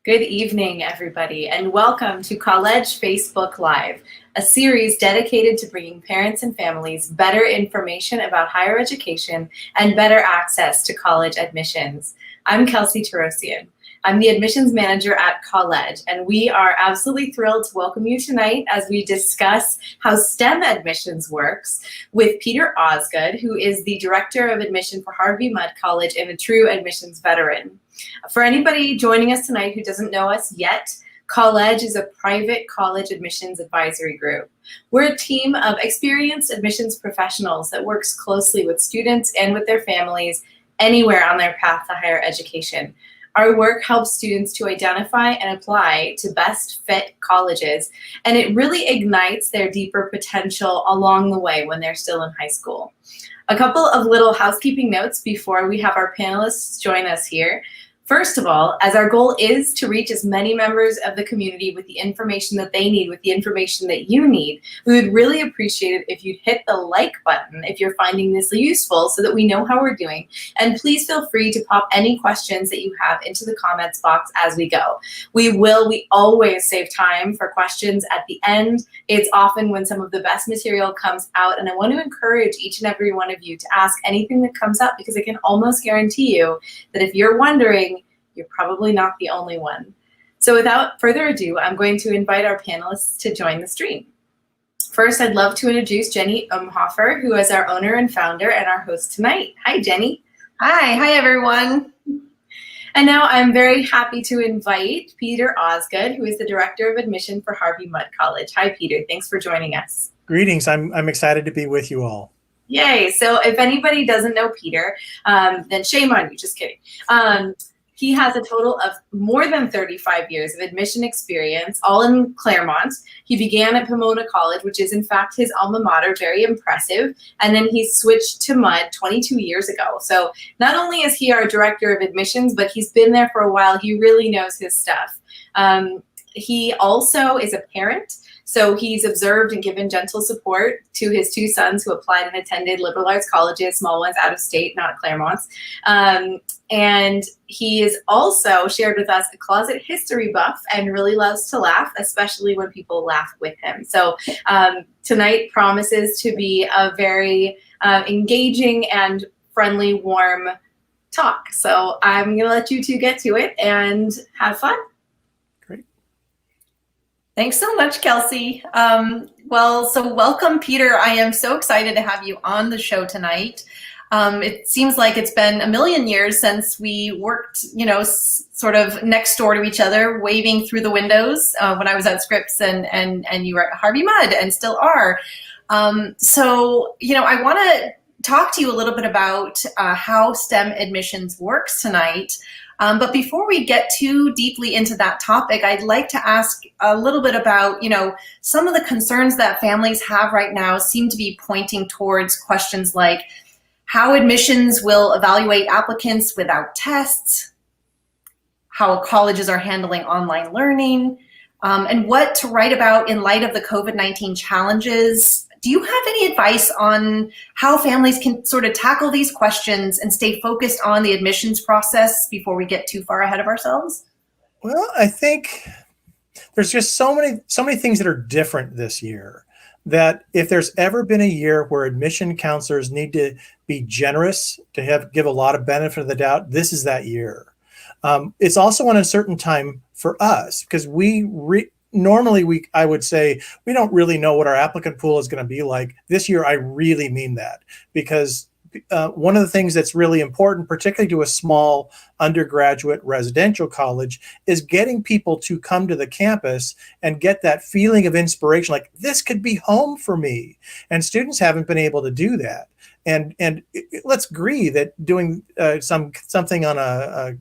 Good evening, everybody, and welcome to Colledge Facebook Live, a series dedicated to bringing parents and families better information about higher education and better access to college admissions. I'm Kelsey Terosian. I'm the admissions manager at Colledge, and we are absolutely thrilled to welcome you tonight as we discuss how STEM admissions works with Peter Osgood, who is the director of admission for Harvey College and a true admissions veteran. For anybody joining us tonight who doesn't know us yet, Colledge is a private college admissions advisory group. We're a team of experienced admissions professionals that works closely with students and with their families anywhere on their path to higher education. Our work helps students to identify and apply to best fit colleges, and it really ignites their deeper potential along the way when they're still in high school. A couple of little housekeeping notes before we have our panelists join us here. First of all, as our goal is to reach as many members of the community with the information that they need, with the information that you need, we would really appreciate it if you'd hit the like button if you're finding this useful so that we know how we're doing. And please feel free to pop any questions that you have into the comments box as we go. We always save time for questions at the end. It's often when some of the best material comes out, and I want to encourage each and every one of you to ask anything that comes up, because I can almost guarantee you that if you're wondering, you're probably not the only one. So without further ado, I'm going to invite our panelists to join the stream. First, I'd love to introduce Jenny Umhofer, who is our owner and founder and our host tonight. Hi, Jenny. Hi everyone. And now I'm very happy to invite Peter Osgood, who is the director of admission for Harvey College. Hi, Peter. Thanks for joining us. Greetings. I'm excited to be with you all. Yay. So if anybody doesn't know Peter, then shame on you. Just kidding. He has a total of more than 35 years of admission experience, all in Claremont. He began at Pomona College, which is in fact his alma mater, very impressive. And then he switched to Mudd 22 years ago. So not only is he our director of admissions, but he's been there for a while. He really knows his stuff. He also is a parent. So he's observed and given gentle support to his two sons who applied and attended liberal arts colleges, small ones out of state, not Claremont. And he is also shared with us a closet history buff and really loves to laugh, especially when people laugh with him. So tonight promises to be a very engaging and friendly, warm talk. So I'm going to let you two get to it and have fun. Thanks so much, Kelsey. So welcome, Peter. I am so excited to have you on the show tonight. It seems like it's been a million years since we worked, sort of next door to each other, waving through the windows when I was at Scripps and you were at Harvey Mudd and still are. I want to talk to you a little bit about how STEM admissions works tonight. But before we get too deeply into that topic, I'd like to ask a little bit about, some of the concerns that families have right now seem to be pointing towards questions like how admissions will evaluate applicants without tests, how colleges are handling online learning, and what to write about in light of the COVID-19 challenges. Do you have any advice on how families can sort of tackle these questions and stay focused on the admissions process before we get too far ahead of ourselves? Well, I think there's just so many things that are different this year, that if there's ever been a year where admission counselors need to be generous, to give a lot of benefit of the doubt, this is that year. It's also an uncertain time for us, because normally I would say we don't really know what our applicant pool is going to be like. This year, I really mean that, because one of the things that's really important, particularly to a small undergraduate residential college, is getting people to come to the campus and get that feeling of inspiration, like this could be home for me. And students haven't been able to do that. And let's agree that doing something on a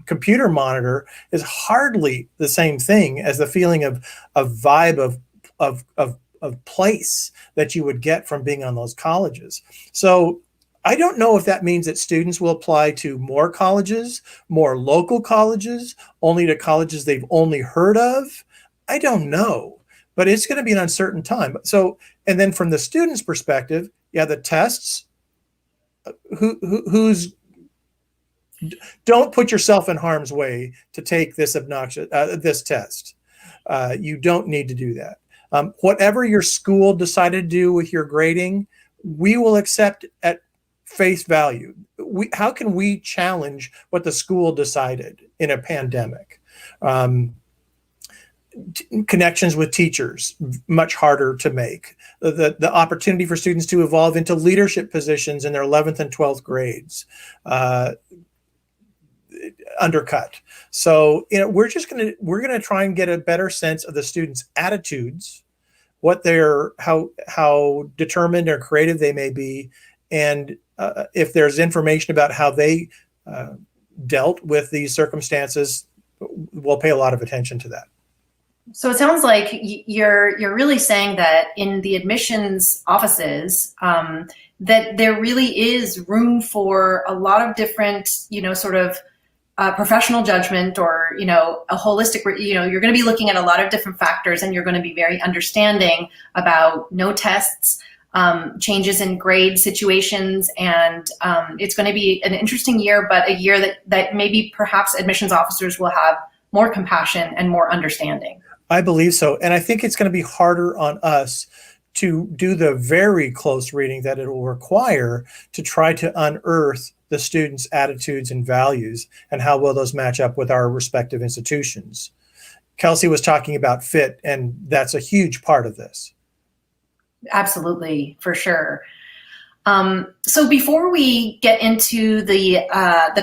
computer monitor is hardly the same thing as the feeling of vibe of place that you would get from being on those colleges. So I don't know if that means that students will apply to more colleges, more local colleges, only to colleges they've only heard of. I don't know, but it's going to be an uncertain time. So, and then from the student's perspective, the tests, who's Don't put yourself in harm's way to take this this test. You don't need to do that. Whatever your school decided to do with your grading, we will accept at face value. How can we challenge what the school decided in a pandemic? Connections with teachers, much harder to make. The opportunity for students to evolve into leadership positions in their 11th and 12th grades, undercut. So, we're gonna try and get a better sense of the students' attitudes, what how determined or creative they may be, and if there's information about how they dealt with these circumstances, we'll pay a lot of attention to that. So it sounds like you're really saying that in the admissions offices, that there really is room for a lot of different, sort of professional judgment, or, a holistic, you're going to be looking at a lot of different factors, and you're going to be very understanding about no tests, changes in grade situations, and it's going to be an interesting year, but a year that maybe perhaps admissions officers will have more compassion and more understanding. I believe so. And I think it's going to be harder on us to do the very close reading that it will require to try to unearth the students' attitudes and values and how well those match up with our respective institutions. Kelsey was talking about fit, and that's a huge part of this. Absolutely, for sure. So before we get into the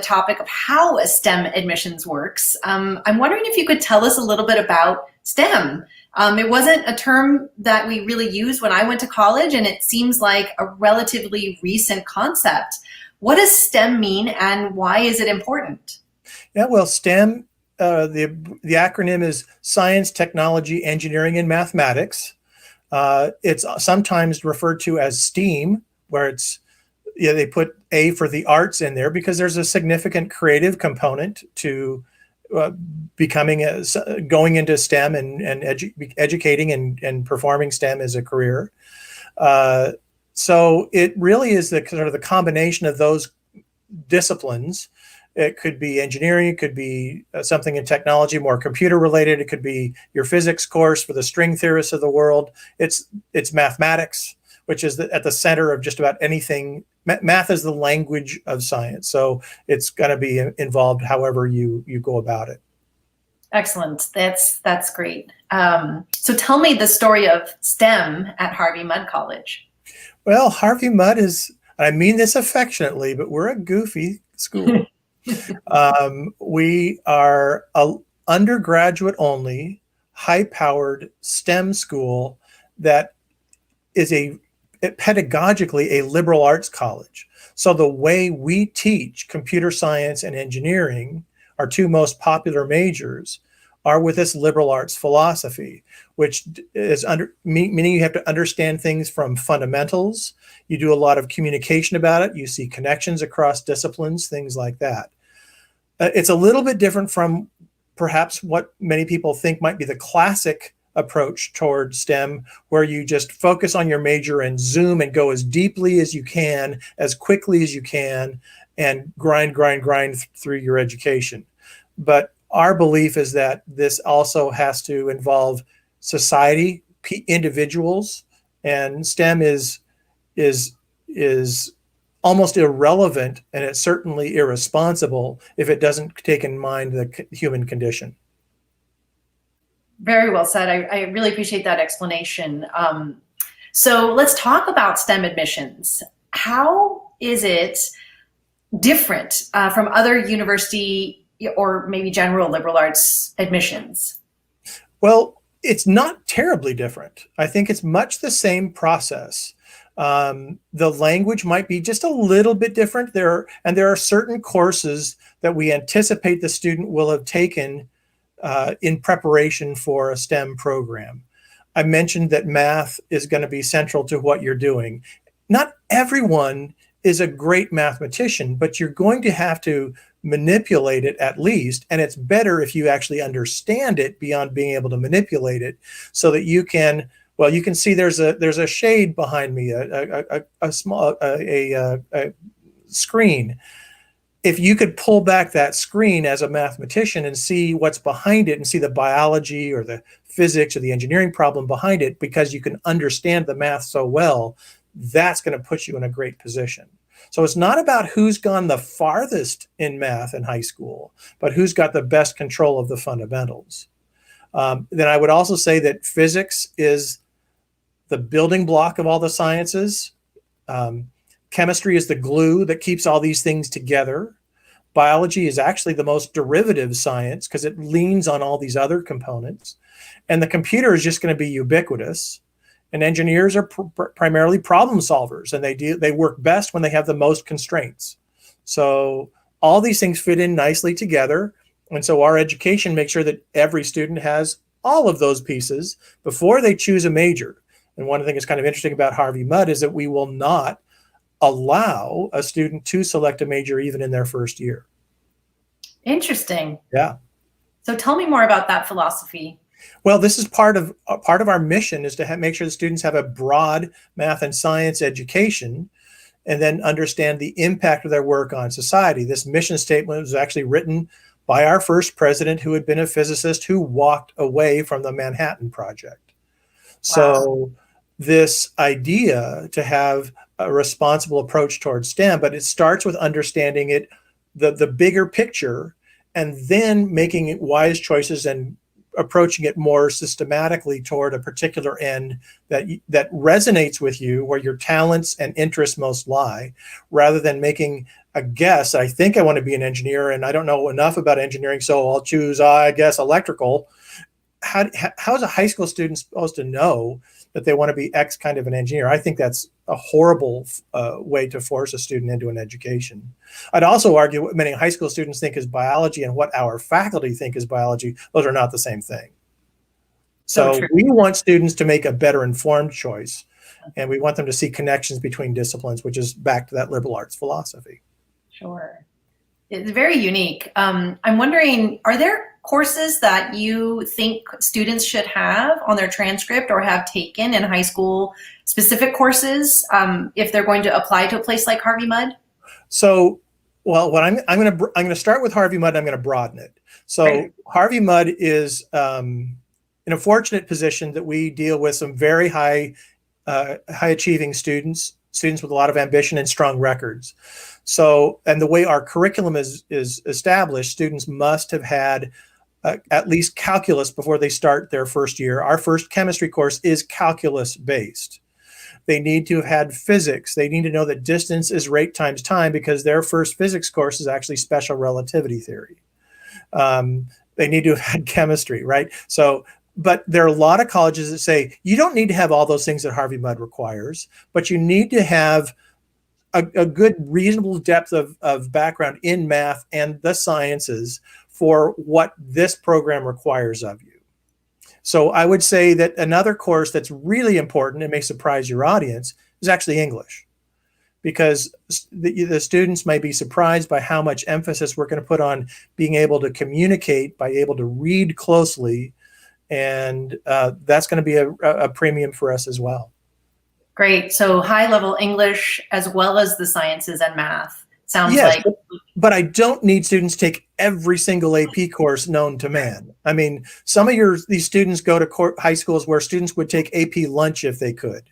topic of how STEM admissions works, I'm wondering if you could tell us a little bit about STEM. It wasn't a term that we really used when I went to college, and it seems like a relatively recent concept. What does STEM mean, and why is it important? Yeah, well, STEM, the acronym is Science, Technology, Engineering, and Mathematics. It's sometimes referred to as STEAM, where they put A for the arts in there because there's a significant creative component to going into STEM and educating and performing STEM as a career. So it really is the sort of the combination of those disciplines. It could be engineering, it could be something in technology, more computer related. It could be your physics course for the string theorists of the world. It's mathematics, which is at the center of just about anything. Math is the language of science, so it's going to be involved however you go about it. Excellent. That's great. So tell me the story of STEM at Harvey Mudd College. Well, Harvey Mudd I mean this affectionately, but we're a goofy school. We are an undergraduate only, high-powered STEM school that is pedagogically a liberal arts college. So the way we teach computer science and engineering, our two most popular majors, are with this liberal arts philosophy, which is meaning you have to understand things from fundamentals. You do a lot of communication about it. You see connections across disciplines, things like that. It's a little bit different from perhaps what many people think might be the classic approach toward STEM, where you just focus on your major and zoom and go as deeply as you can, as quickly as you can, and grind through your education. But our belief is that this also has to involve society, individuals, and STEM is almost irrelevant, and it's certainly irresponsible if it doesn't take in mind the human condition. Very well said. I really appreciate that explanation. So let's talk about STEM admissions. How is it different from other university or maybe general liberal arts admissions? Well, it's not terribly different. I think it's much the same process. The language might be just a little bit different. There are certain courses that we anticipate the student will have taken in preparation for a STEM program. I mentioned that math is going to be central to what you're doing. Not everyone is a great mathematician, but you're going to have to manipulate it at least. And it's better if you actually understand it beyond being able to manipulate it, so that you can, well, you can see there's a shade behind me, a small screen. if you could pull back that screen as a mathematician and see what's behind it and see the biology or the physics or the engineering problem behind it, because you can understand the math so well, that's going to put you in a great position. So it's not about who's gone the farthest in math in high school, but who's got the best control of the fundamentals. Then I would also say that physics is the building block of all the sciences. Chemistry is the glue that keeps all these things together. Biology is actually the most derivative science because it leans on all these other components. And the computer is just going to be ubiquitous. And engineers are primarily problem solvers, and they work best when they have the most constraints. So all these things fit in nicely together. And so our education makes sure that every student has all of those pieces before they choose a major. And one thing that's kind of interesting about Harvey Mudd is that we will not allow a student to select a major even in their first year. Interesting. Yeah. So tell me more about that philosophy. Well, this is part of our mission, is to make sure the students have a broad math and science education and then understand the impact of their work on society. This mission statement was actually written by our first president, who had been a physicist who walked away from the Manhattan Project. Wow. So this idea to have a responsible approach towards STEM, but it starts with understanding it, the bigger picture, and then making it wise choices and approaching it more systematically toward a particular end that resonates with you, where your talents and interests most lie, rather than making a guess. I think I want to be an engineer and I don't know enough about engineering, so I'll choose, I guess, electrical. How is a high school student supposed to know that they want to be X kind of an engineer? I think that's a horrible way to force a student into an education. I'd also argue what many high school students think is biology and what our faculty think is biology, those are not the same thing. So we want students to make a better informed choice, and we want them to see connections between disciplines, which is back to that liberal arts philosophy. Sure. It's very unique. I'm wondering, are there courses that you think students should have on their transcript or have taken in high school, specific courses, if they're going to apply to a place like Harvey Mudd? So, well, what I'm going to start with Harvey Mudd. I'm going to broaden it. So right. Harvey Mudd is in a fortunate position that we deal with some very high achieving students with a lot of ambition and strong records. So, and the way our curriculum is established, students must have had at least calculus before they start their first year. Our first chemistry course is calculus based. They need to have had physics. They need to know that distance is rate times time, because their first physics course is actually special relativity theory. They need to have had chemistry, right? So, but there are a lot of colleges that say you don't need to have all those things that Harvey Mudd requires, but you need to have a good, reasonable depth of background in math and the sciences for what this program requires of you. So I would say that another course that's really important and may surprise your audience is actually English, because the students may be surprised by how much emphasis we're going to put on being able to communicate, by able to read closely, and that's going to be a premium for us as well. Great. So high-level English as well as the sciences and math. Sounds yes, like. But I don't need students to take every single AP course known to man. I mean, some of these students go to high schools where students would take AP lunch if they could.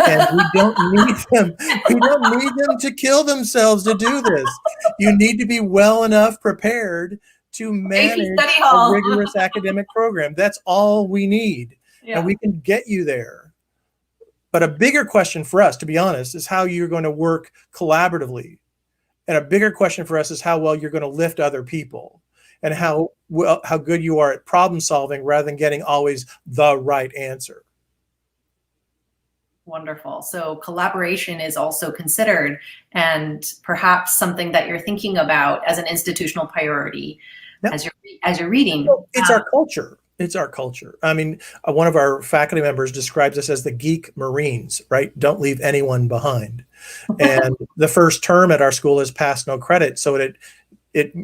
And we don't need them. We don't need them to kill themselves to do this. You need to be well enough prepared to manage a rigorous academic program. That's all we need. Yeah. And we can get you there. But a bigger question for us, to be honest, is how you're going to work collaboratively. And a bigger question for us is how well you're going to lift other people, and how good you are at problem solving rather than getting always the right answer. Wonderful. So collaboration is also considered, and perhaps something that you're thinking about as an institutional priority. Yep. as you're reading. It's our culture. It's our culture. I mean, one of our faculty members describes us as the geek Marines, right? Don't leave anyone behind. And the first term at our school is pass no credit. So it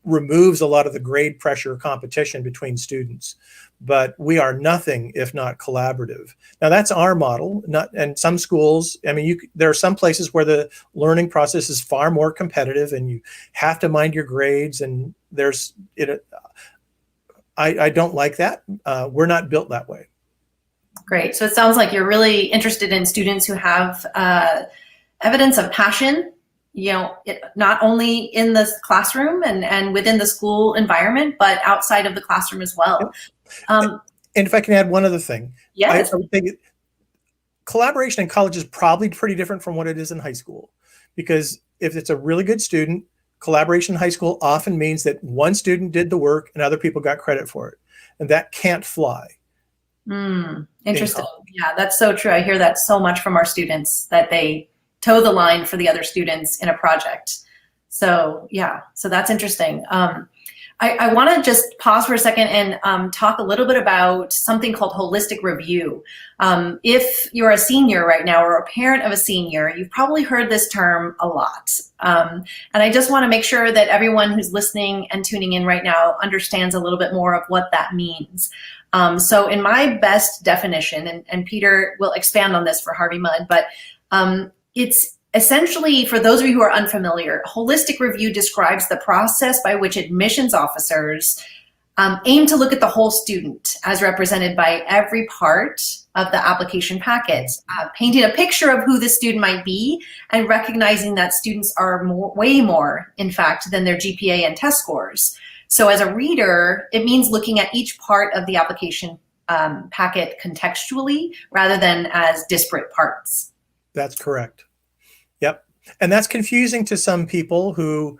removes a lot of the grade pressure competition between students. But we are nothing if not collaborative. Now that's our model. And some schools, I mean, there are some places where the learning process is far more competitive, and you have to mind your grades. And I don't like that. We're not built that way. Great. So it sounds like you're really interested in students who have evidence of passion, not only in the classroom and within the school environment, but outside of the classroom as well. And if I can add one other thing. Yes. I would think collaboration in college is probably pretty different from what it is in high school, because if it's a really good student, collaboration in high school often means that one student did the work and other people got credit for it. And that can't fly. Interesting. Yeah, that's so true. I hear that so much from our students, that they toe the line for the other students in a project. So yeah, so that's interesting. I want to just pause for a second and talk a little bit about something called holistic review. If you're a senior right now or a parent of a senior, you've probably heard this term a lot. And I just want to make sure that everyone who's listening and tuning in right now understands a little bit more of what that means. So in my best definition, and Peter will expand on this for Harvey Mudd, but it's essentially, for those of you who are unfamiliar, holistic review describes the process by which admissions officers aim to look at the whole student as represented by every part of the application packet, painting a picture of who the student might be and recognizing that students are way more, in fact, than their GPA and test scores. So as a reader, it means looking at each part of the application packet contextually rather than as disparate parts. That's correct. Yep. And that's confusing to some people who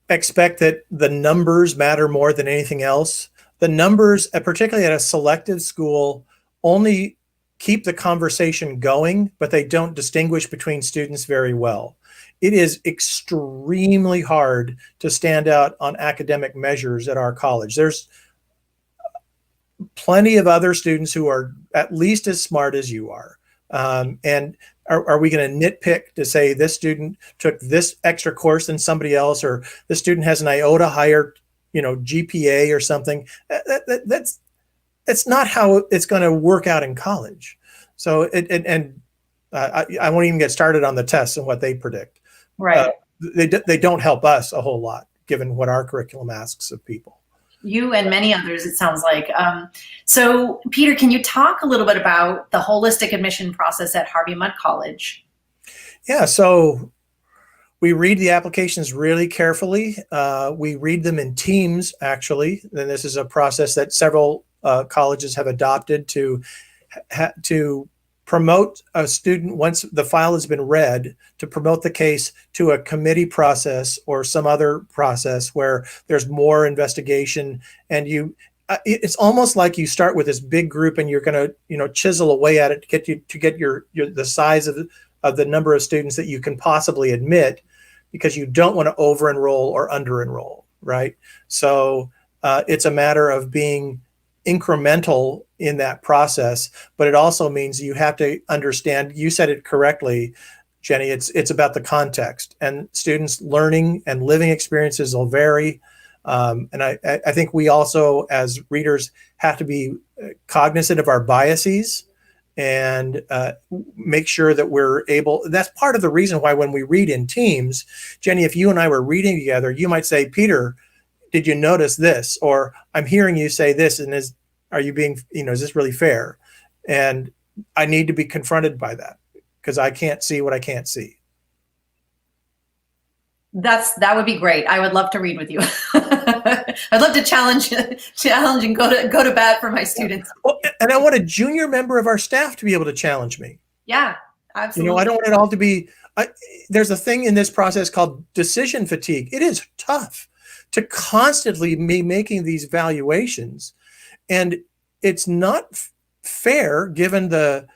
expect that the numbers matter more than anything else. The numbers, particularly at a selective school, only keep the conversation going, but they don't distinguish between students very well. It is extremely hard to stand out on academic measures at our college. There's plenty of other students who are at least as smart as you are. And are we going to nitpick to say this student took this extra course than somebody else, or this student has an iota higher, GPA or something? That's not how it's going to work out in college. So I won't even get started on the tests and what they predict. Right. They don't help us a whole lot, given what our curriculum asks of people. You and many others, it sounds like. So, Peter, can you talk a little bit about the holistic admission process at Harvey Mudd College? Yeah, so we read the applications really carefully. We read them in teams, actually. And this is a process that several colleges have adopted to promote a student, once the file has been read, to promote the case to a committee process or some other process where there's more investigation. And it's almost like you start with this big group and you're going to, chisel away at it to get the size of the number of students that you can possibly admit, because you don't want to over enroll or under enroll, right? So it's a matter of being incremental in that process, but it also means you have to understand, you said it correctly, Jenny, it's about the context, and students' learning and living experiences will vary. And I think we also, as readers, have to be cognizant of our biases and make sure that we're able. That's part of the reason why when we read in teams, Jenny, if you and I were reading together, you might say, Peter, did you notice this? Or I'm hearing you say this, and is this really fair? And I need to be confronted by that because I can't see what I can't see. That would be great. I would love to read with you. I'd love to challenge and go to bat for my students. Well, and I want a junior member of our staff to be able to challenge me. Yeah, absolutely. I don't want it all to be. There's a thing in this process called decision fatigue. It is tough to constantly be making these valuations, and it's not fair given the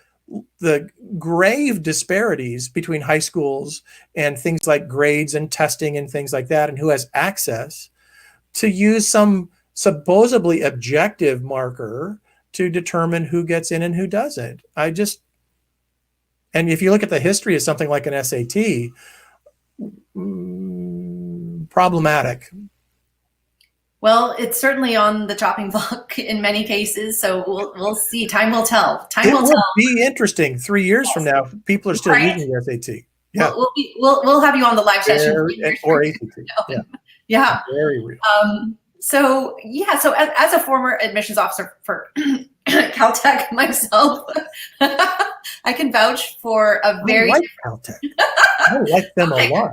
grave disparities between high schools and things like grades and testing and things like that, and who has access to use some supposedly objective marker to determine who gets in and who doesn't. And if you look at the history of something like an SAT, problematic. Well, it's certainly on the chopping block in many cases, so we'll see. Time will tell. Time It will will tell. be interesting 3 years from Yes. now. People are still Right. using the SAT. Yeah. We'll have you on the live session. Or ACT. Yeah. Yeah. Very real. So as a former admissions officer for Caltech myself, I can vouch for a very I like Caltech. I like them a lot.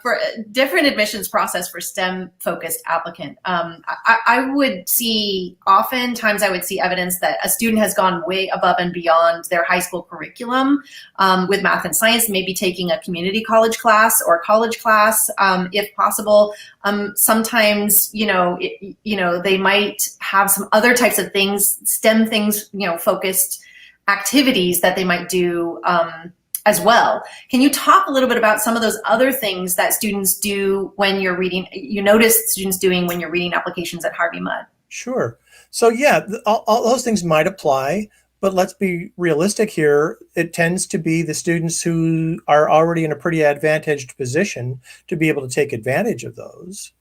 For a different admissions process for STEM-focused applicant. Oftentimes I would see evidence that a student has gone way above and beyond their high school curriculum with math and science, maybe taking a community college class or college class, if possible. Sometimes, they might have some other types of things, STEM things, focused activities that they might do as well. Can you talk a little bit about some of those other things that students do when you're reading, you notice students doing when you're reading applications at Harvey Mudd? Sure. So yeah, all those things might apply, but let's be realistic here. It tends to be the students who are already in a pretty advantaged position to be able to take advantage of those.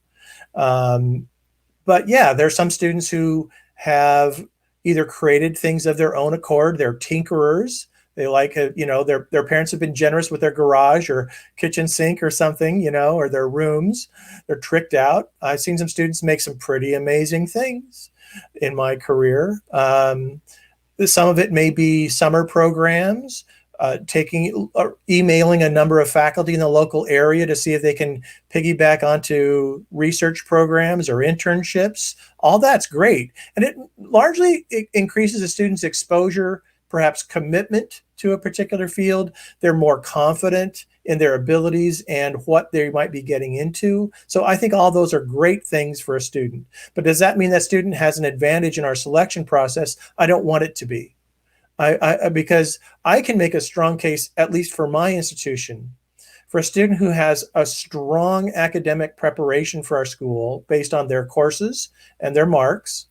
But yeah, there's some students who have either created things of their own accord. They're tinkerers. They like, their parents have been generous with their garage or kitchen sink or something, or their rooms. They're tricked out. I've seen some students make some pretty amazing things in my career. Some of it may be summer programs, emailing a number of faculty in the local area to see if they can piggyback onto research programs or internships. All that's great. And it largely increases a student's exposure, perhaps commitment to a particular field. They're more confident in their abilities and what they might be getting into. So I think all those are great things for a student. But does that mean that student has an advantage in our selection process? I don't want it to be. Because I can make a strong case, at least for my institution, for a student who has a strong academic preparation for our school based on their courses and their marks,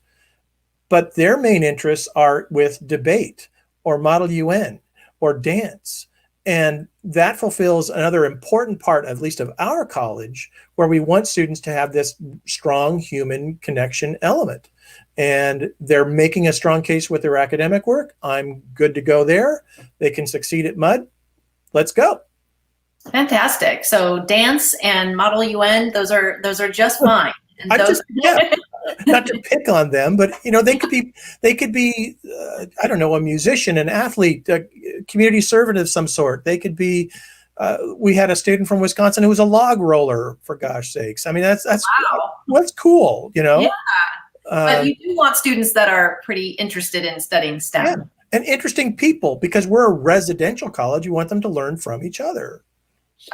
but their main interests are with debate or Model UN or dance. And that fulfills another important part, at least of our college, where we want students to have this strong human connection element. And they're making a strong case with their academic work. I'm good to go there. They can succeed at Mudd. Let's go. Fantastic. So dance and Model UN, those are just fine. And not to pick on them, but they could be I don't know, a musician, an athlete, a community servant of some sort. They could be. We had a student from Wisconsin who was a log roller, for gosh sakes. I mean, that's wow. What's cool, Yeah. But you do want students that are pretty interested in studying STEM. Yeah. And interesting people, because we're a residential college. You want them to learn from each other.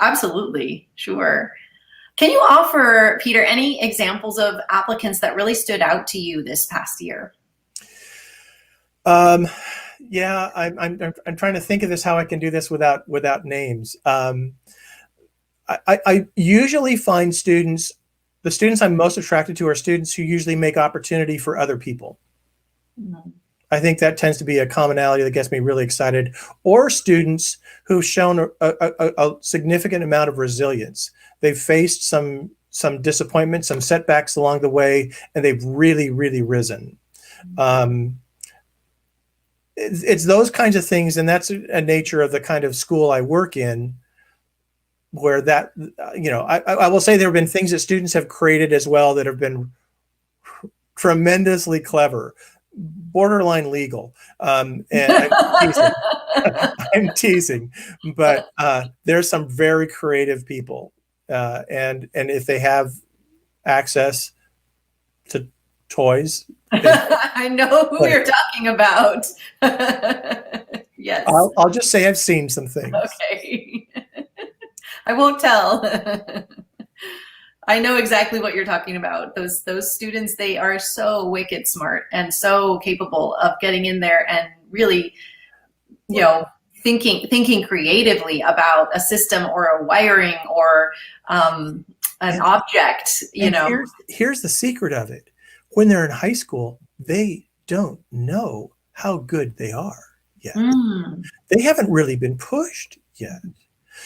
Absolutely. Sure. Can you offer, Peter, any examples of applicants that really stood out to you this past year? Yeah, I'm trying to think of this, how I can do this without names. I usually find the students I'm most attracted to are students who usually make opportunity for other people. Mm-hmm. I think that tends to be a commonality that gets me really excited. Or students who've shown a significant amount of resilience. They've faced some disappointment, some setbacks along the way, and they've really, really risen. It's those kinds of things, and that's a nature of the kind of school I work in, where that, I will say there have been things that students have created as well that have been tremendously clever, borderline legal. And I'm teasing, but there's some very creative people. And if they have access to toys. I know who you're talking about. Yes. I'll just say I've seen some things. Okay. I won't tell. I know exactly what you're talking about. Those students, they are so wicked smart and so capable of getting in there and really, thinking creatively about a system or a wiring or an object. Here's the secret of it. When they're in high school, they don't know how good they are yet. They haven't really been pushed yet.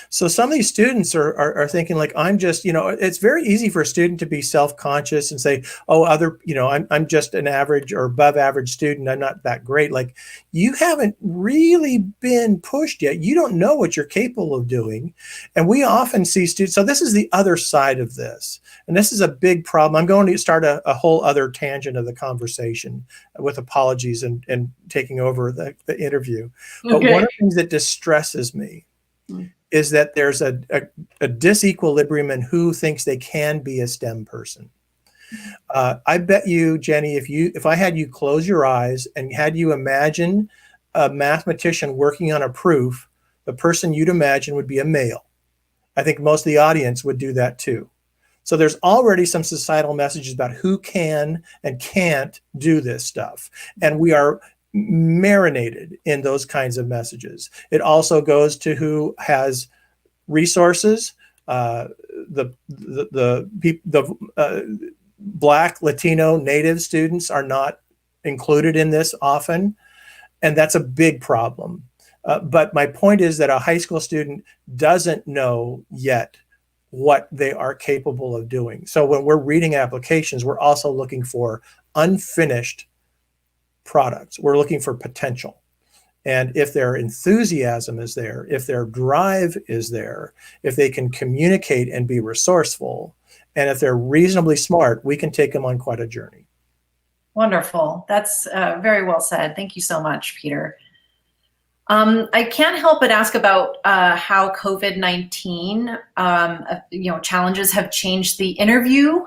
So some of these students are thinking like, I'm just, it's very easy for a student to be self-conscious and say, oh, I'm just an average or above average student. I'm not that great. Like, you haven't really been pushed yet. You don't know what you're capable of doing. And we often see students. So this is the other side of this. And this is a big problem. I'm going to start a whole other tangent of the conversation with apologies and taking over the interview. But one of the things that distresses me is that there's a disequilibrium in who thinks they can be a STEM person. I bet you, Jenny, if I had you close your eyes and had you imagine a mathematician working on a proof, the person you'd imagine would be a male. I think most of the audience would do that too. So there's already some societal messages about who can and can't do this stuff. And we are marinated in those kinds of messages. It also goes to who has resources. The Black, Latino, Native students are not included in this often, and that's a big problem. But my point is that a high school student doesn't know yet what they are capable of doing. So when we're reading applications, we're also looking for unfinished products. We're looking for potential. And if their enthusiasm is there, if their drive is there, if they can communicate and be resourceful, and if they're reasonably smart, we can take them on quite a journey. Wonderful. That's very well said. Thank you so much, Peter. I can't help but ask about how COVID-19 challenges have changed the interview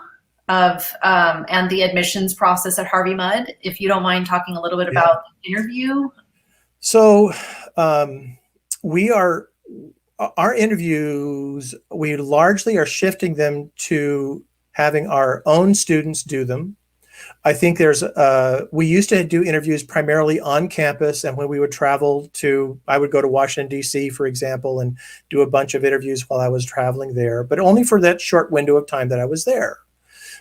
and the admissions process at Harvey Mudd. If you don't mind talking a little bit about the interview. So our interviews, we largely are shifting them to having our own students do them. I think we used to do interviews primarily on campus, and when we would travel I would go to Washington, D.C., for example, and do a bunch of interviews while I was traveling there, but only for that short window of time that I was there.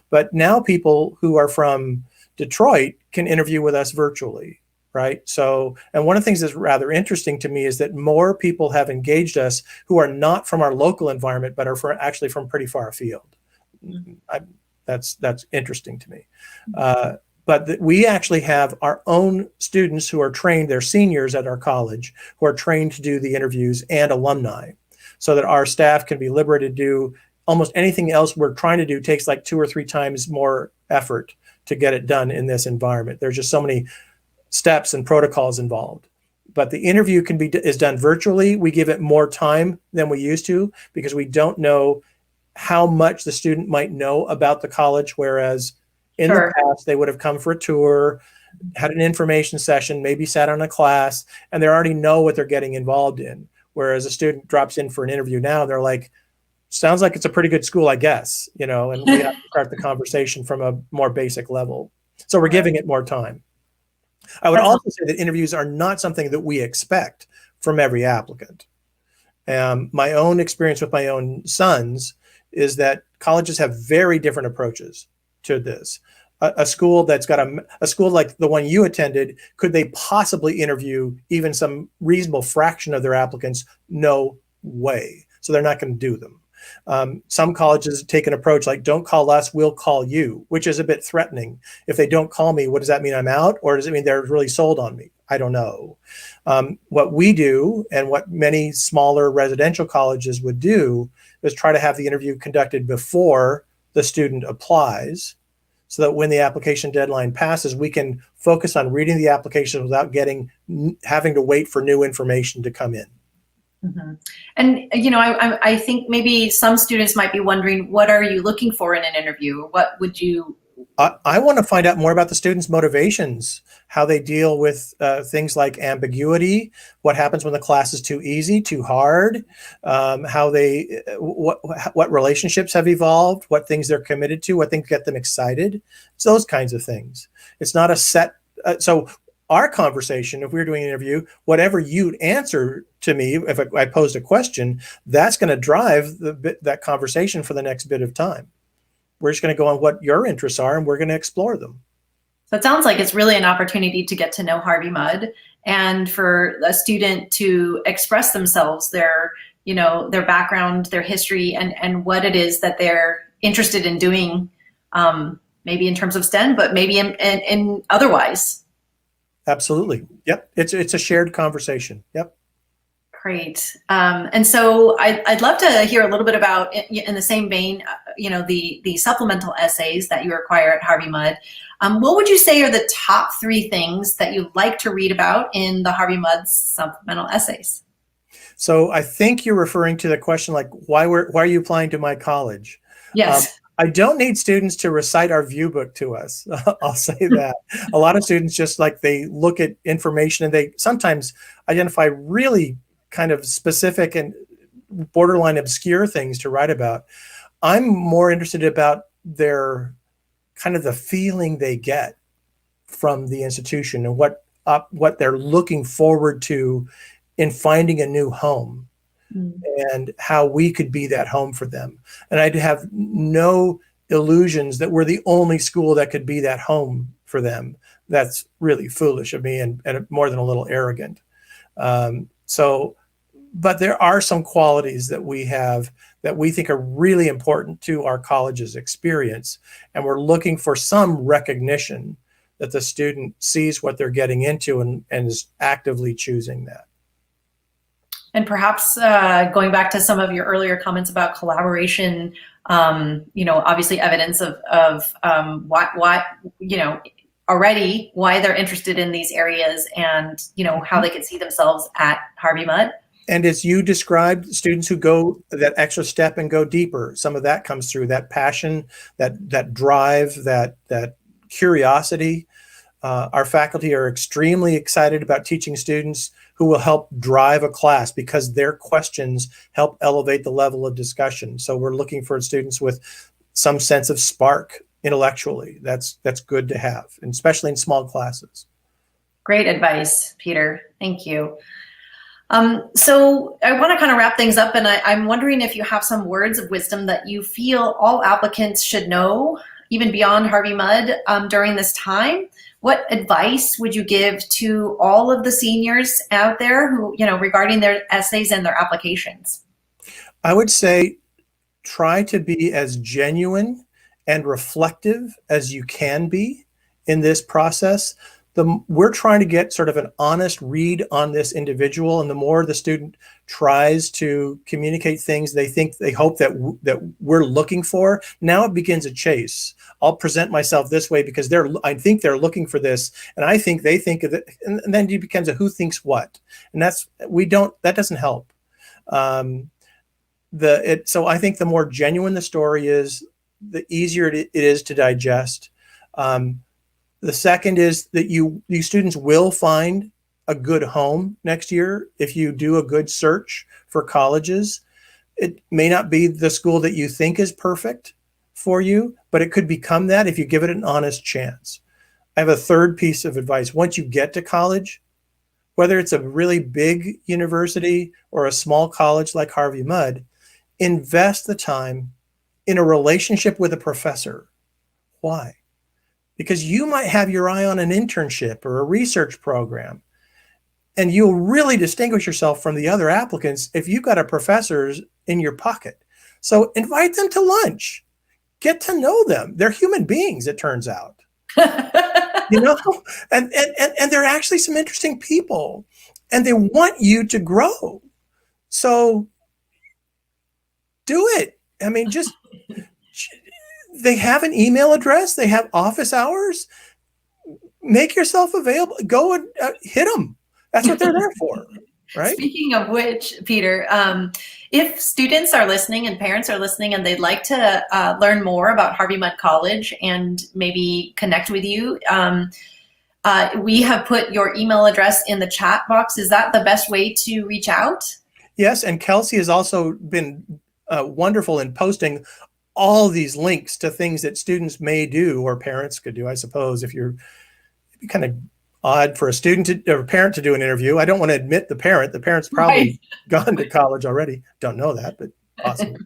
But now people who are from Detroit can interview with us virtually, right? So, and one of the things that's rather interesting to me is that more people have engaged us who are not from our local environment, but are actually from pretty far afield. That's interesting to me. But we actually have our own students who are trained, they're seniors at our college, who are trained to do the interviews, and alumni, so that our staff can be liberated to do almost anything else we're trying to do. Takes like 2 or 3 times more effort to get it done in this environment. There's just so many steps and protocols involved. But the interview is done virtually. We give it more time than we used to because we don't know how much the student might know about the college, whereas in the past they would have come for a tour, had an information session, maybe sat on a class, and they already know what they're getting involved in. Whereas a student drops in for an interview now, they're like, sounds like it's a pretty good school, I guess, and we have to start the conversation from a more basic level. So we're giving it more time. I would also say that interviews are not something that we expect from every applicant. My own experience with my own sons is that colleges have very different approaches to this. A school that's got a school like the one you attended, could they possibly interview even some reasonable fraction of their applicants? No way. So they're not going to do them. Some colleges take an approach like, don't call us, we'll call you, which is a bit threatening. If they don't call me, what does that mean? I'm out? Or does it mean they're really sold on me? I don't know. What we do, and what many smaller residential colleges would do, is try to have the interview conducted before the student applies, so that when the application deadline passes, we can focus on reading the application without having to wait for new information to come in. Mm-hmm. And, I think maybe some students might be wondering, what are you looking for in an interview? What would you... I want to find out more about the students' motivations, how they deal with things like ambiguity, what happens when the class is too easy, too hard, what relationships have evolved, what things they're committed to, what things get them excited. It's those kinds of things. It's not a set. So our conversation, if we're doing an interview, whatever you'd answer to me, if I posed a question, that's going to drive that conversation for the next bit of time. We're just going to go on what your interests are, and we're going to explore them. So it sounds like it's really an opportunity to get to know Harvey Mudd, and for a student to express themselves, their their background, their history, and what it is that they're interested in doing, maybe in terms of STEM, but maybe in otherwise. Absolutely. Yep. It's a shared conversation. Yep. Great. And so I'd love to hear a little bit about, in the same vein, the supplemental essays that you require at Harvey Mudd. What would you say are the top 3 things that you'd like to read about in the Harvey Mudd supplemental essays? So I think you're referring to the question like, why are you applying to my college? Yes. I don't need students to recite our view book to us. I'll say that. A lot of students just they look at information and they sometimes identify really kind of specific and borderline obscure things to write about. I'm more interested about their kind of the feeling they get from the institution and what they're looking forward to in finding a new home. And how we could be that home for them. And I'd have no illusions that we're the only school that could be that home for them. That's really foolish of me and more than a little arrogant. But there are some qualities that we have that we think are really important to our college's experience. And we're looking for some recognition that the student sees what they're getting into and is actively choosing that. And perhaps going back to some of your earlier comments about collaboration, obviously evidence of why already why they're interested in these areas and, how they could see themselves at Harvey Mudd. And as you described, students who go that extra step and go deeper, some of that comes through, that passion, that drive, that curiosity. Our faculty are extremely excited about teaching students who will help drive a class because their questions help elevate the level of discussion. So we're looking for students with some sense of spark intellectually. That's good to have, and especially in small classes. Great advice, Peter. Thank you. So I want to kind of wrap things up, and I'm wondering if you have some words of wisdom that you feel all applicants should know, even beyond Harvey Mudd, during this time. What advice would you give to all of the seniors out there who, regarding their essays and their applications? I would say try to be as genuine and reflective as you can be in this process. We're trying to get sort of an honest read on this individual, and the more the student tries to communicate things they hope that we're looking for, now it begins a chase. I'll present myself this way because I think they're looking for this, and I think they think of it, and then it becomes a who thinks what, and that doesn't help. So I think the more genuine the story is, the easier it is to digest. The second is that you students will find a good home next year if you do a good search for colleges. It may not be the school that you think is perfect for you, but it could become that if you give it an honest chance. I have a third piece of advice. Once you get to college, whether it's a really big university or a small college like Harvey Mudd, invest the time in a relationship with a professor. Why? Because you might have your eye on an internship or a research program, and you'll really distinguish yourself from the other applicants if you've got a professor in your pocket. So invite them to lunch. Get to know them. They're human beings, it turns out. And they're actually some interesting people, and they want you to grow. So do it. I mean, just they have an email address. They have office hours. Make yourself available. Go and hit them. That's what they're there for, right? Speaking of which, Peter, if students are listening and parents are listening and they'd like to learn more about Harvey Mudd College and maybe connect with you, we have put your email address in the chat box. Is that the best way to reach out? Yes, and Kelsey has also been wonderful in posting all these links to things that students may do or parents could do, I suppose. It'd be kind of odd for a student or a parent to do an interview. I don't want to admit the parent. The parent's probably gone to college already. Don't know that, but possibly.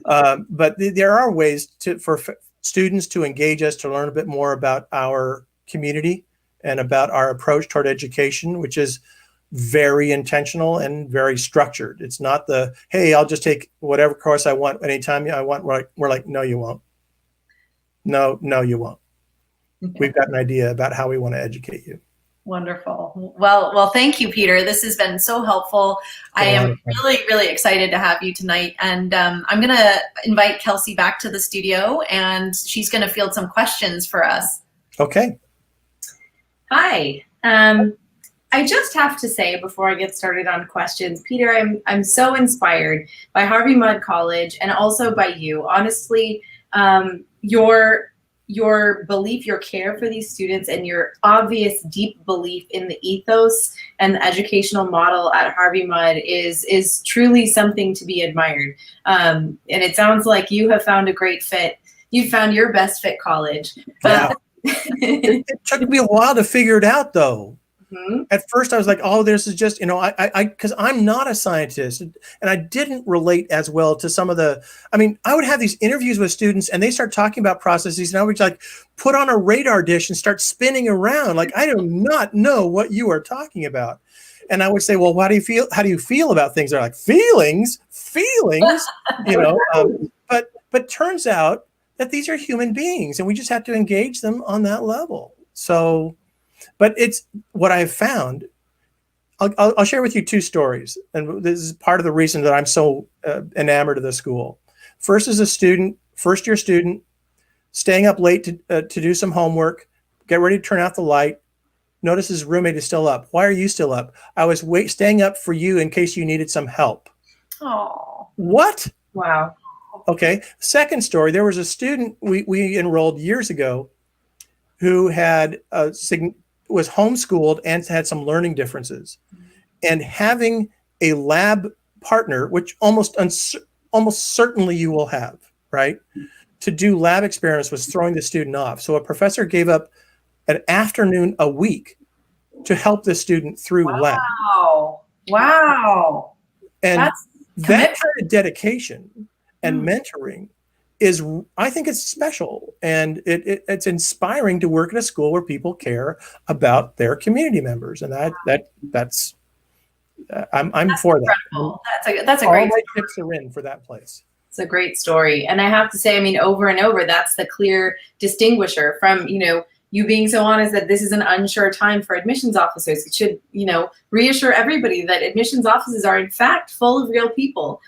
But there are ways for students to engage us, to learn a bit more about our community and about our approach toward education, which is very intentional and very structured. It's not the, hey, I'll just take whatever course I want anytime I want. We're like, no, you won't. No, you won't. We've got an idea about how we want to educate you. Wonderful. Well, thank you, Peter. This has been so helpful. I am really, really excited to have you tonight. And I'm going to invite Kelsey back to the studio, and she's going to field some questions for us. Okay. Hi. I just have to say before I get started on questions, Peter, I'm so inspired by Harvey Mudd College and also by you. Honestly, your belief, your care for these students, and your obvious deep belief in the ethos and the educational model at Harvey Mudd is truly something to be admired. And it sounds like you have found a great fit. You found your best fit college. Yeah. It took me a while to figure it out, though. Mm-hmm. At first, I was like, "Oh, this is just, because I'm not a scientist, and I didn't relate as well to some of the. I mean, I would have these interviews with students, and they start talking about processes, and I would like put on a radar dish and start spinning around, like I do not know what you are talking about. And I would say, "Well, how do you feel? How do you feel about things?" They're like, "Feelings, But turns out that these are human beings, and we just have to engage them on that level. So. But it's what I've found. I'll share with you two stories, and this is part of the reason that I'm so enamored of the school. First, as a student, first-year student, staying up late to do some homework, get ready to turn out the light. Notice his roommate is still up. Why are you still up? I was staying up for you in case you needed some help. Oh. What? Wow. Okay. Second story. There was a student we enrolled years ago who had was homeschooled and had some learning differences, and having a lab partner, which almost certainly you will have, right, to do lab experiments, was throwing the student off. So a professor gave up an afternoon a week to help the student through lab. Wow. And that kind of dedication and mentoring I think it's special, and it's inspiring to work at a school where people care about their community members, and that's I'm for incredible. that. That's a All great. my chips are in for that place. It's a great story, and I have to say, I mean, over and over, that's the clear distinguisher from you being so honest that this is an unsure time for admissions officers. It should reassure everybody that admissions offices are in fact full of real people.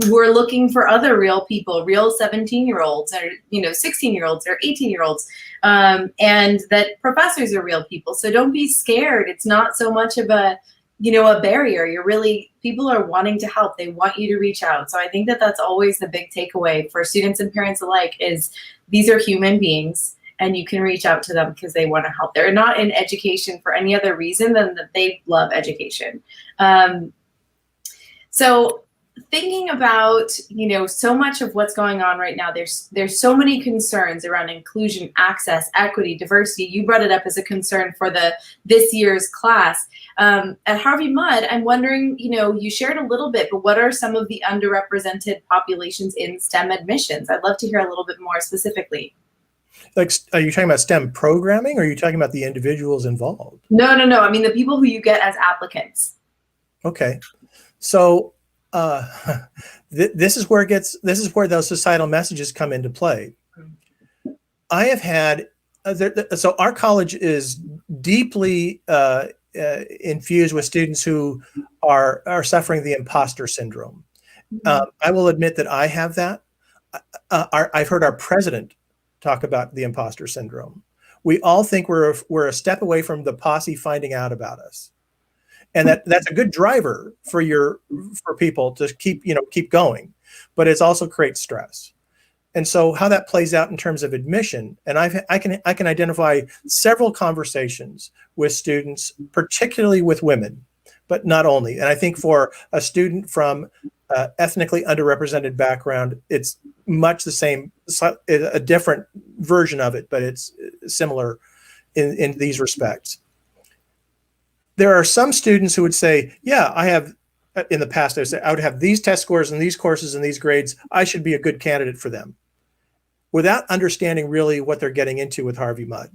We're looking for other real people, real 17-year-olds or 16-year-olds or 18-year-olds, and that professors are real people. So don't be scared. It's not so much of a barrier. People are wanting to help. They want you to reach out. So I think that that's always the big takeaway for students and parents alike is these are human beings, and you can reach out to them because they want to help. They're not in education for any other reason than that they love education. So thinking about, so much of what's going on right now, there's so many concerns around inclusion, access, equity, diversity. You brought it up as a concern for this year's class. At Harvey Mudd, I'm wondering, you shared a little bit, but what are some of the underrepresented populations in STEM admissions? I'd love to hear a little bit more specifically. Like, are you talking about STEM programming, or are you talking about the individuals involved? No. I mean, the people who you get as applicants. Okay. So this is where those societal messages come into play. I have had so our college is deeply infused with students who are suffering the imposter syndrome. I will admit that I have that. I've heard our president talk about the imposter syndrome. We all think we're a step away from the posse finding out about us. And that's a good driver for people to keep going, but it's also creates stress. And so how that plays out in terms of admission, and I can identify several conversations with students, particularly with women, but not only. And I think for a student from ethnically underrepresented background, it's much the same, a different version of it, but it's similar in these respects. There are some students who would say, yeah, I have, in the past, I would have these test scores and these courses and these grades. I should be a good candidate for them, without understanding really what they're getting into with Harvey Mudd.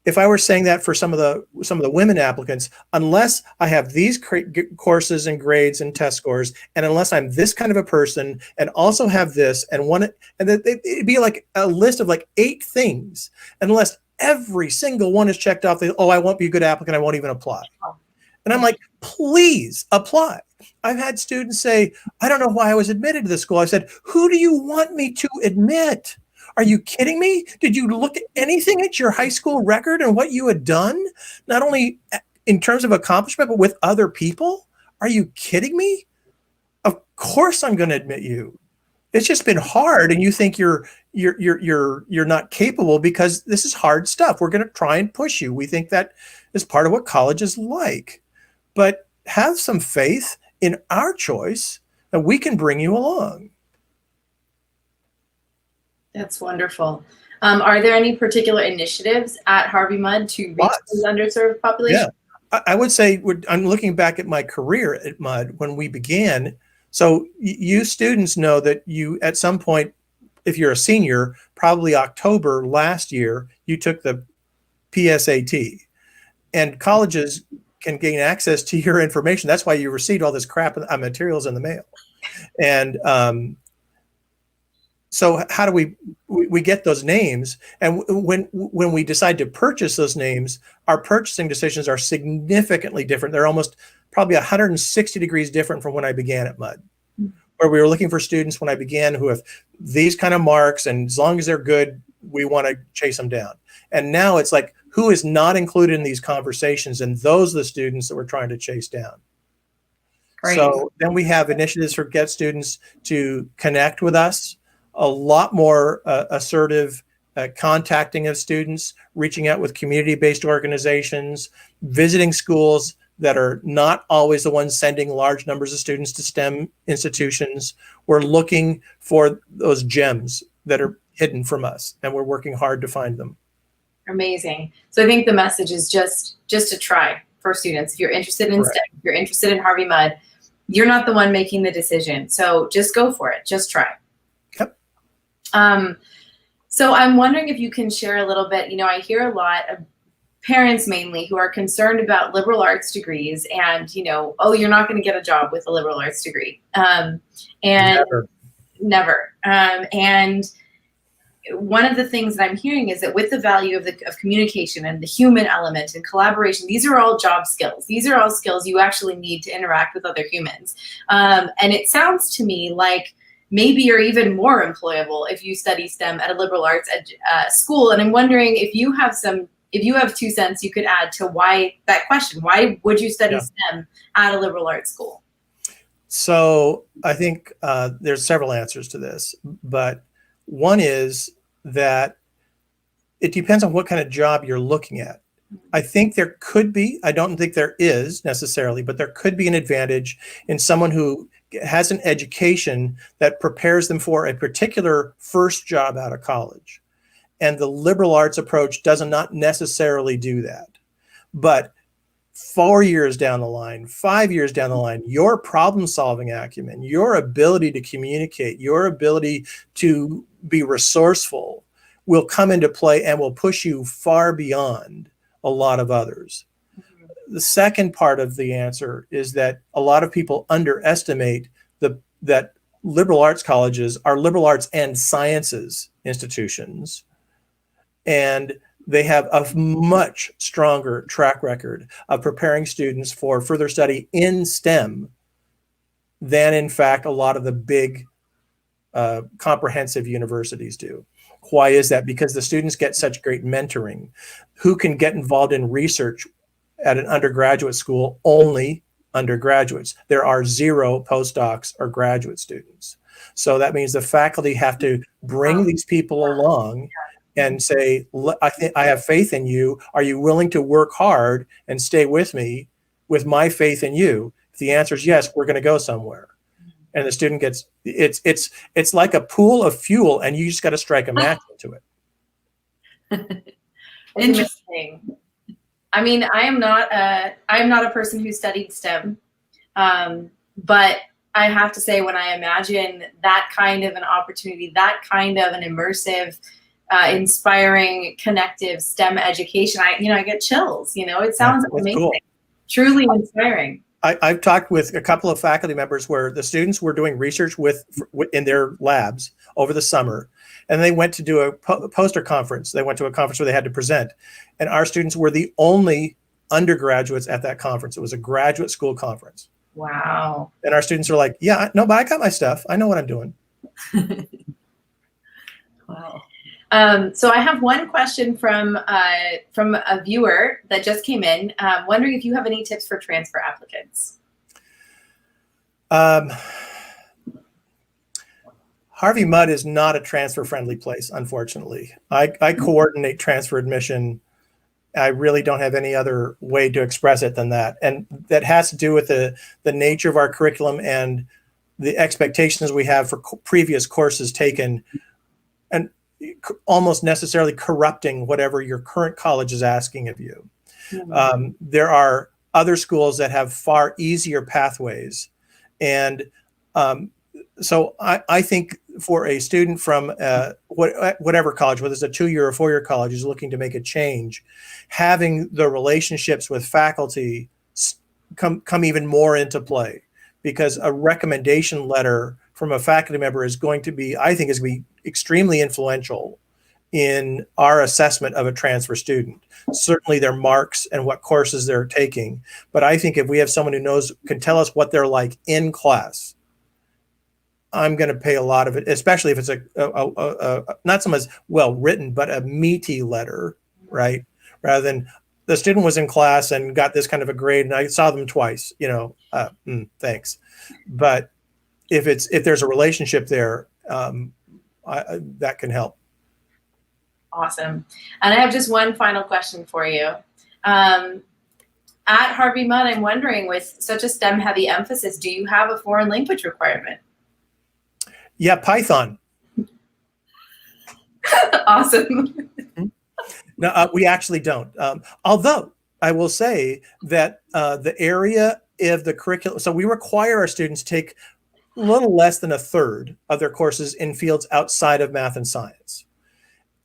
if I were saying that for some of the women applicants, unless I have these courses and grades and test scores, and unless I'm this kind of a person and also have this and one, and it'd be like a list of like 8 things, unless every single one is checked off. Oh, I won't be a good applicant. I won't even apply. And I'm like, please apply. I've had students say, I don't know why I was admitted to this school. I said, who do you want me to admit? Are you kidding me? Did you look at anything at your high school record and what you had done? Not only in terms of accomplishment, but with other people? Are you kidding me? Of course I'm going to admit you. It's just been hard, and you think you're not capable because this is hard stuff. We're going to try and push you. We think that is part of what college is like. But have some faith in our choice, and we can bring you along. That's wonderful. Are there any particular initiatives at Harvey Mudd to reach the underserved population? Yeah, I would say I'm looking back at my career at Mudd when we began. So you students know that you, at some point, if you're a senior, probably October last year, you took the PSAT, and colleges can gain access to your information. That's why you received all this crap materials in the mail. And so how do we get those names? And when we decide to purchase those names, our purchasing decisions are significantly different. They're almost probably 160 degrees different from when I began at Mudd, where we were looking for students when I began who have these kind of marks, and as long as they're good, we want to chase them down. And now it's like, who is not included in these conversations? And those are the students that we're trying to chase down. Great. So then we have initiatives for get students to connect with us, a lot more assertive contacting of students, reaching out with community-based organizations, visiting schools that are not always the ones sending large numbers of students to STEM institutions. We're looking for those gems that are hidden from us, and we're working hard to find them. Amazing. So I think the message is just to try for students. If you're interested in STEM, if you're interested in Harvey Mudd, you're not the one making the decision. So just go for it. Just try. Yep. So I'm wondering if you can share a little bit. You know, I hear a lot of parents mainly who are concerned about liberal arts degrees, and, you know, oh, you're not going to get a job with a liberal arts degree. And never. And one of the things that I'm hearing is that with the value of communication and the human element and collaboration, these are all job skills. These are all skills you actually need to interact with other humans. And it sounds to me like maybe you're even more employable if you study STEM at a liberal arts school. And I'm wondering if you have 2 cents you could add to why that question. Why would you study STEM at a liberal arts school? So I think there's several answers to this, but one is that it depends on what kind of job you're looking at. I think there could be, I don't think there is necessarily, but there could be an advantage in someone who has an education that prepares them for a particular first job out of college. And the liberal arts approach does not necessarily do that. But 4 years down the line, 5 years down the line, your problem-solving acumen, your ability to communicate, your ability to be resourceful will come into play and will push you far beyond a lot of others. Mm-hmm. The second part of the answer is that a lot of people underestimate that liberal arts colleges are liberal arts and sciences institutions, and they have a much stronger track record of preparing students for further study in STEM than, in fact, a lot of the big comprehensive universities do. Why is that? Because the students get such great mentoring. Who can get involved in research at an undergraduate school? Only undergraduates. There are 0 postdocs or graduate students. So that means the faculty have to bring these people along and say, I have faith in you. Are you willing to work hard and stay with me with my faith in you? If the answer is yes, we're going to go somewhere. And the student gets, it's like a pool of fuel, and you just got to strike a match into it. Interesting. I mean, I am not a person who studied STEM, but I have to say, when I imagine that kind of an opportunity, that kind of an immersive inspiring, connective STEM education. I get chills. It sounds amazing, cool. Truly inspiring. I've talked with a couple of faculty members where the students were doing research in their labs over the summer, and they went to do a poster conference. They went to a conference where they had to present, and our students were the only undergraduates at that conference. It was a graduate school conference. Wow. And our students are like, yeah, no, but I got my stuff. I know what I'm doing. Wow. So I have one question from a viewer that just came in, wondering if you have any tips for transfer applicants. Harvey Mudd is not a transfer-friendly place, unfortunately. I coordinate transfer admission. I really don't have any other way to express it than that. And that has to do with the nature of our curriculum and the expectations we have for previous courses taken, and almost necessarily corrupting whatever your current college is asking of you. Mm-hmm. There are other schools that have far easier pathways. And so I think for a student from whatever college, whether it's a 2-year or 4-year college, who's looking to make a change, having the relationships with faculty come even more into play, because a recommendation letter from a faculty member is going to be, I think, is going to be extremely influential in our assessment of a transfer student. Certainly their marks and what courses they're taking. But I think if we have someone who can tell us what they're like in class, I'm going to pay a lot of it, especially if it's a not so much well written, but a meaty letter, right? Rather than the student was in class and got this kind of a grade and I saw them twice, thanks. But if there's a relationship there, that can help. Awesome. And I have just one final question for you. At Harvey Mudd, I'm wondering, with such a STEM heavy emphasis, do you have a foreign language requirement? Yeah, Python. Awesome. No, we actually don't. Although I will say that the area of the curriculum, so we require our students to take a little less than a third of their courses in fields outside of math and science.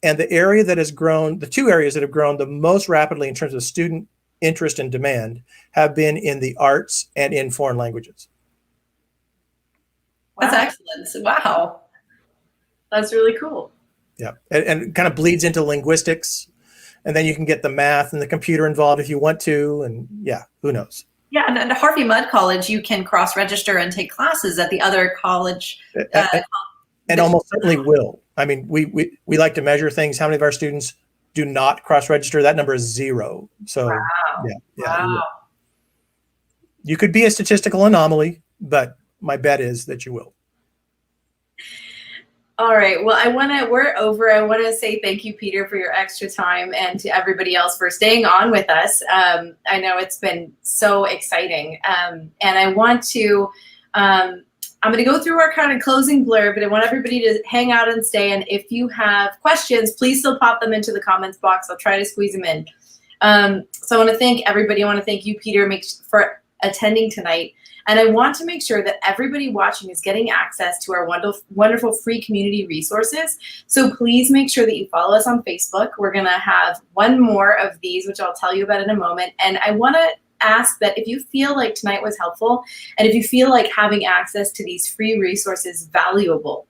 And the area that has grown, the two areas that have grown the most rapidly in terms of student interest and demand have been in the arts and in foreign languages. Wow. That's excellent. Wow. That's really cool. Yeah, and it kind of bleeds into linguistics. And then you can get the math and the computer involved if you want to. And yeah, who knows? Yeah, and at Harvey Mudd College, you can cross-register and take classes at the other college. And almost certainly will. I mean, we like to measure things. How many of our students do not cross-register? That number is 0. So wow. Yeah. Wow. You could be a statistical anomaly, but my bet is that you will. All right. Well, we're over. I want to say thank you, Peter, for your extra time, and to everybody else for staying on with us. I know it's been so exciting. And I want to, I'm going to go through our kind of closing blurb, but I want everybody to hang out and stay. And if you have questions, please still pop them into the comments box. I'll try to squeeze them in. So I want to thank everybody. I want to thank you, Peter, for attending tonight. And I want to make sure that everybody watching is getting access to our wonderful free community resources. So please make sure that you follow us on Facebook. We're going to have one more of these, which I'll tell you about in a moment. And I want to ask that if you feel like tonight was helpful, and if you feel like having access to these free resources valuable,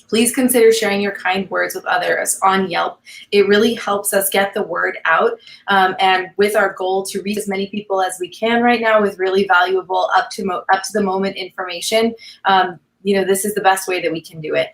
please consider sharing your kind words with others on Yelp. It really helps us get the word out. And with our goal to reach as many people as we can right now with really valuable up to the moment information, this is the best way that we can do it.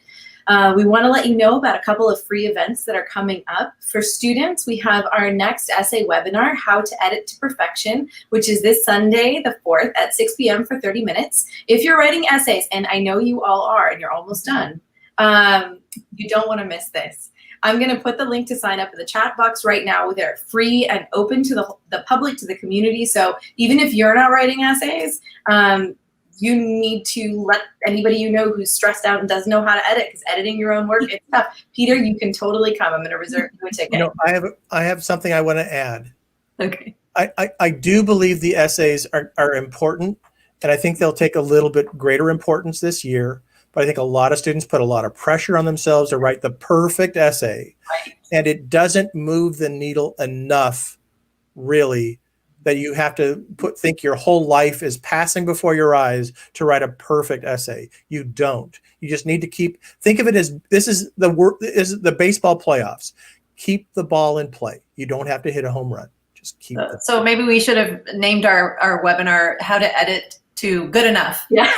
We want to let you know about a couple of free events that are coming up. For students, we have our next essay webinar, How to Edit to Perfection, which is this Sunday, the 4th at 6 p.m. for 30 minutes. If you're writing essays, and I know you all are, and you're almost done, you don't want to miss this. I'm going to put the link to sign up in the chat box right now. They're free and open to the public, to the community. So even if you're not writing essays, you need to let anybody you know who's stressed out and doesn't know how to edit, because editing your own work, it's tough. Peter, you can totally come. I'm going to reserve you a ticket. I have something I want to add. Okay. I do believe the essays are important, and I think they'll take a little bit greater importance this year. but I think a lot of students put a lot of pressure on themselves to write the perfect essay. Right. And it doesn't move the needle enough, really, that you have to think your whole life is passing before your eyes to write a perfect essay. You don't. You just need to think of it as this is the baseball playoffs. Keep the ball in play. You don't have to hit a home run. Just keep it. So maybe we should have named our webinar How to Edit to Good Enough. Yeah.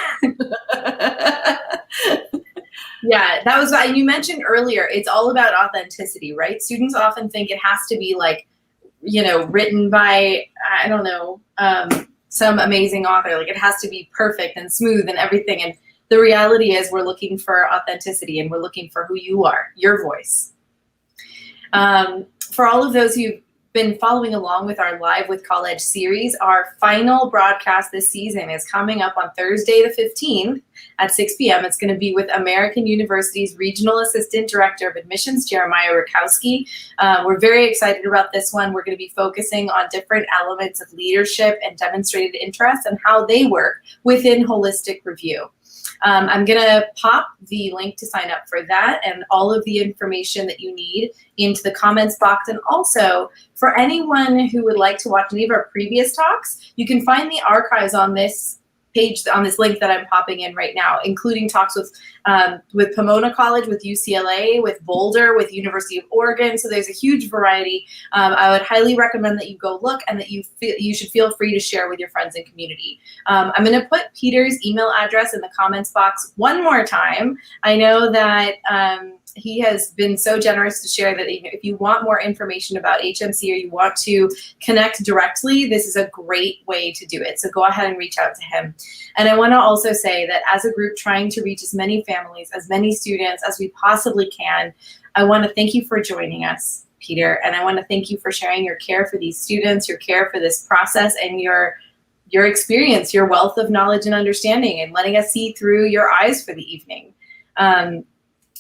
Yeah, that was what you mentioned earlier. It's all about authenticity, right? Students often think it has to be like, written by, I don't know, some amazing author. Like it has to be perfect and smooth and everything. And the reality is we're looking for authenticity and we're looking for who you are, your voice. For all of those who've been following along with our Live with Colledge series, our final broadcast this season is coming up on Thursday the 15th at 6 p.m. It's going to be with American University's Regional Assistant Director of Admissions, Jeremiah Rakowski. We're very excited about this one. We're going to be focusing on different elements of leadership and demonstrated interest and how they work within holistic review. I'm going to pop the link to sign up for that and all of the information that you need into the comments box. And also, for anyone who would like to watch any of our previous talks, you can find the archives on this page, on this link that I'm popping in right now, including talks with Pomona College, with UCLA, with Boulder, with University of Oregon. So there's a huge variety. I would highly recommend that you go look and that you should feel free to share with your friends and community. I'm going to put Peter's email address in the comments box one more time. I know that he has been so generous to share that if you want more information about HMC or you want to connect directly, this is a great way to do it. So go ahead and reach out to him. And I want to also say that as a group trying to reach as many families, as many students as we possibly can, I want to thank you for joining us, Peter. And I want to thank you for sharing your care for these students, your care for this process, and your experience, your wealth of knowledge and understanding, and letting us see through your eyes for the evening.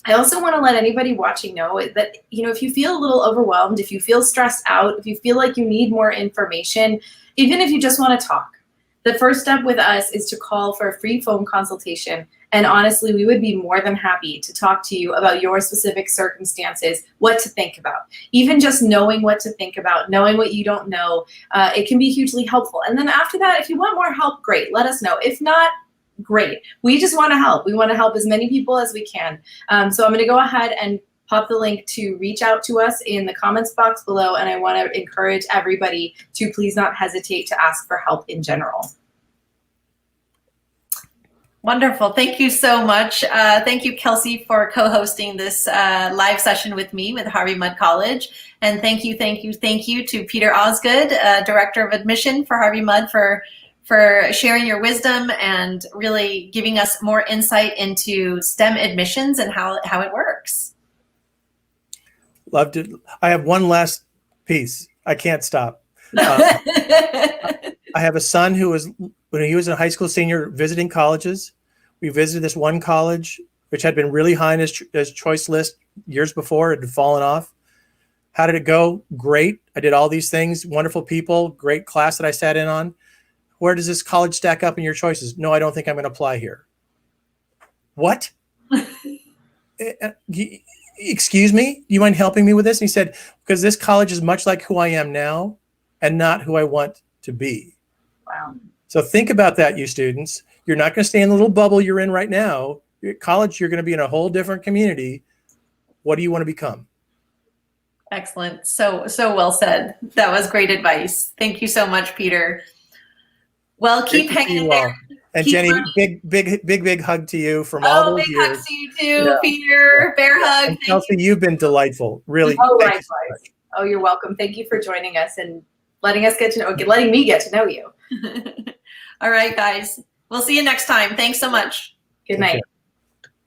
I also want to let anybody watching know that, if you feel a little overwhelmed, if you feel stressed out, if you feel like you need more information, even if you just want to talk, the first step with us is to call for a free phone consultation. And honestly, we would be more than happy to talk to you about your specific circumstances, what to think about. Even just knowing what to think about, knowing what you don't know, it can be hugely helpful. And then after that, if you want more help, great, let us know. If not, great. We just want to help. We want to help as many people as we can. So I'm going to go ahead and pop the link to reach out to us in the comments box below. And I want to encourage everybody to please not hesitate to ask for help in general. Wonderful. Thank you so much. Thank you, Kelsey, for co-hosting this live session with me with Harvey Mudd College. And thank you to Peter Osgood, Director of Admission for Harvey Mudd, for sharing your wisdom and really giving us more insight into STEM admissions and how it works. Loved it. I have one last piece. I can't stop. I have a son who was, when he was a high school senior, visiting colleges. We visited this one college, which had been really high in his choice list years before. It had fallen off. How did it go? Great. I did all these things. Wonderful people. Great class that I sat in on. Where does this college stack up in your choices? No, I don't think I'm going to apply here. What? Excuse me? Do you mind helping me with this? And he said, because this college is much like who I am now and not who I want to be. Wow. So think about that, you students. You're not going to stay in the little bubble you're in right now. At college, you're going to be in a whole different community. What do you want to become? Excellent. So well said. That was great advice. Thank you so much, Peter. Well, keep hanging there. And Jenny, big hug to you from all those years. Big hugs to you too, Peter. Bear hug. And Kelsey, you've been delightful. Really. Oh, likewise. Oh, you're welcome. Thank you for joining us and letting me get to know you. All right, guys. We'll see you next time. Thanks so much. Good night.